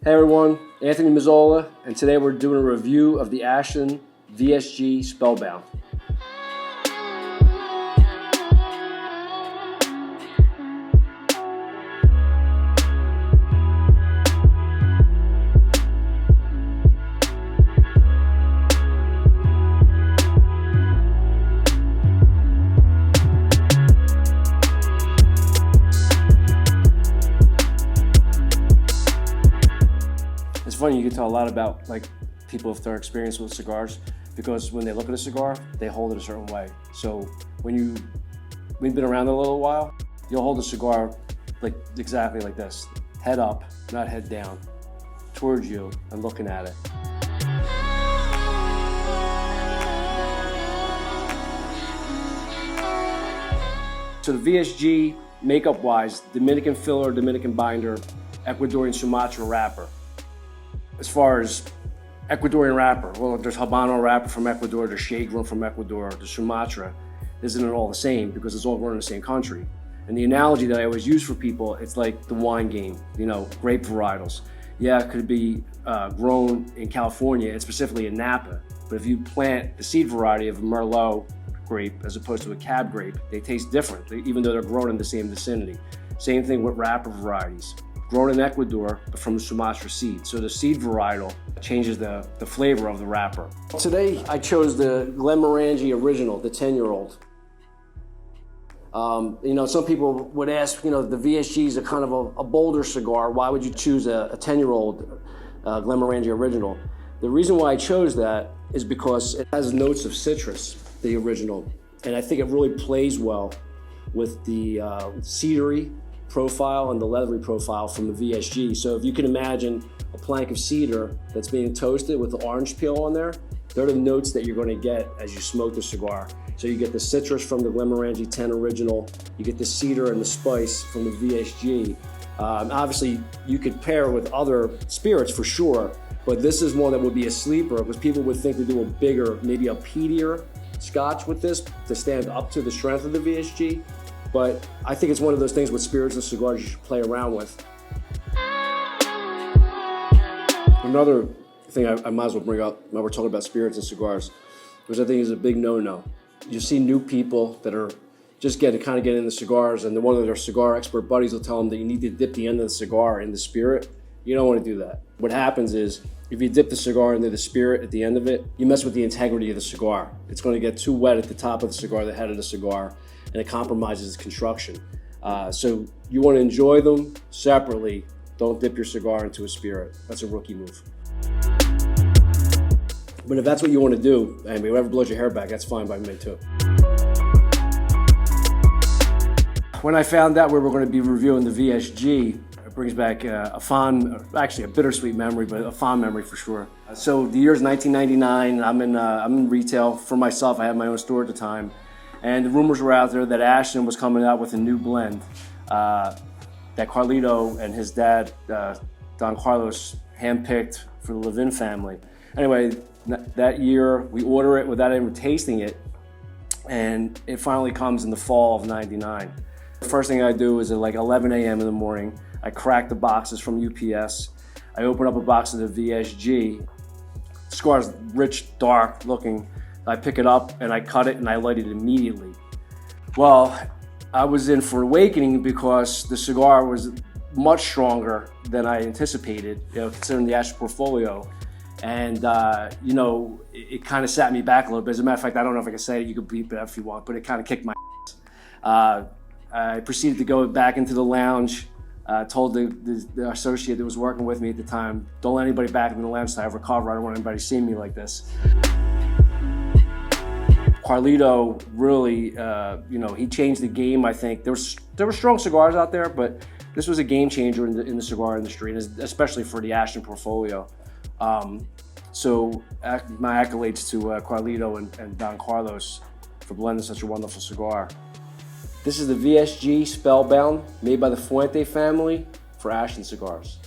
Hey everyone, Anthony Mazzola, and today we're doing a review of the Ashton VSG Spellbound. It's funny, you can tell a lot about people with their experience with cigars because when they look at a cigar, they hold it a certain way. So when we've been around a little while, you'll hold a cigar exactly like this, head up, not head down, towards you and looking at it. So the VSG, makeup-wise, Dominican filler, Dominican binder, Ecuadorian Sumatra wrapper. As far as Ecuadorian wrapper, well, there's Habano wrapper from Ecuador, there's shade grown from Ecuador, the Sumatra. Isn't it all the same because it's all grown in the same country? And the analogy that I always use for people, it's like the wine game, grape varietals. Yeah, it could be grown in California and specifically in Napa, but if you plant the seed variety of a Merlot grape as opposed to a Cab grape, they taste different, even though they're grown in the same vicinity. Same thing with wrapper varieties. Grown in Ecuador, but from the Sumatra seed. So the seed varietal changes the flavor of the wrapper. Today, I chose the Glenmorangie Original, the 10-year-old. Some people would ask, the VSG is a kind of a bolder cigar. Why would you choose a 10-year-old Glenmorangie Original? The reason why I chose that is because it has notes of citrus, the original. And I think it really plays well with the cedary profile and the leathery profile from the VSG. So if you can imagine a plank of cedar that's being toasted with the orange peel on there, they're the notes that you're going to get as you smoke the cigar. So you get the citrus from the Glenmorangie 10 Original, you get the cedar and the spice from the VSG. Obviously, you could pair with other spirits for sure, but this is one that would be a sleeper because people would think to do a bigger, maybe a peatier scotch with this to stand up to the strength of the VSG. But I think it's one of those things with spirits and cigars you should play around with. Another thing I might as well bring up when we're talking about spirits and cigars, which I think is a big no-no. You see new people that are just getting into cigars, and one of their cigar expert buddies will tell them that you need to dip the end of the cigar in the spirit. You don't want to do that. What happens is, if you dip the cigar into the spirit at the end of it, you mess with the integrity of the cigar. It's going to get too wet at the top of the cigar, the head of the cigar, and it compromises its construction. So you want to enjoy them separately. Don't dip your cigar into a spirit. That's a rookie move. But if that's what you want to do, and whoever blows your hair back, that's fine by me too. When I found out we were going to be reviewing the VSG, it brings back a bittersweet memory, but a fond memory for sure. So the year's 1999. I'm in retail for myself. I had my own store at the time. And the rumors were out there that Ashton was coming out with a new blend that Carlito and his dad, Don Carlos, handpicked for the Levin family. Anyway, that year we order it without even tasting it, and it finally comes in the fall of '99. The first thing I do is at 11 a.m. in the morning, I crack the boxes from UPS. I open up a box of the VSG. The cigar's rich, dark looking. I pick it up and I cut it and I light it immediately. Well, I was in for awakening because the cigar was much stronger than I anticipated, considering the Ashton portfolio. And, it kind of sat me back a little bit. As a matter of fact, I don't know if I can say it, you can beep it if you want, but it kind of kicked my ass. I proceeded to go back into the lounge, told the associate that was working with me at the time, don't let anybody back in the lounge until I recover. I don't want anybody seeing me like this. Carlito really, he changed the game, I think. There were strong cigars out there, but this was a game changer in the cigar industry, especially for the Ashton portfolio. So my accolades to Carlito and Don Carlos for blending such a wonderful cigar. This is the VSG Spellbound, made by the Fuente family for Ashton Cigars.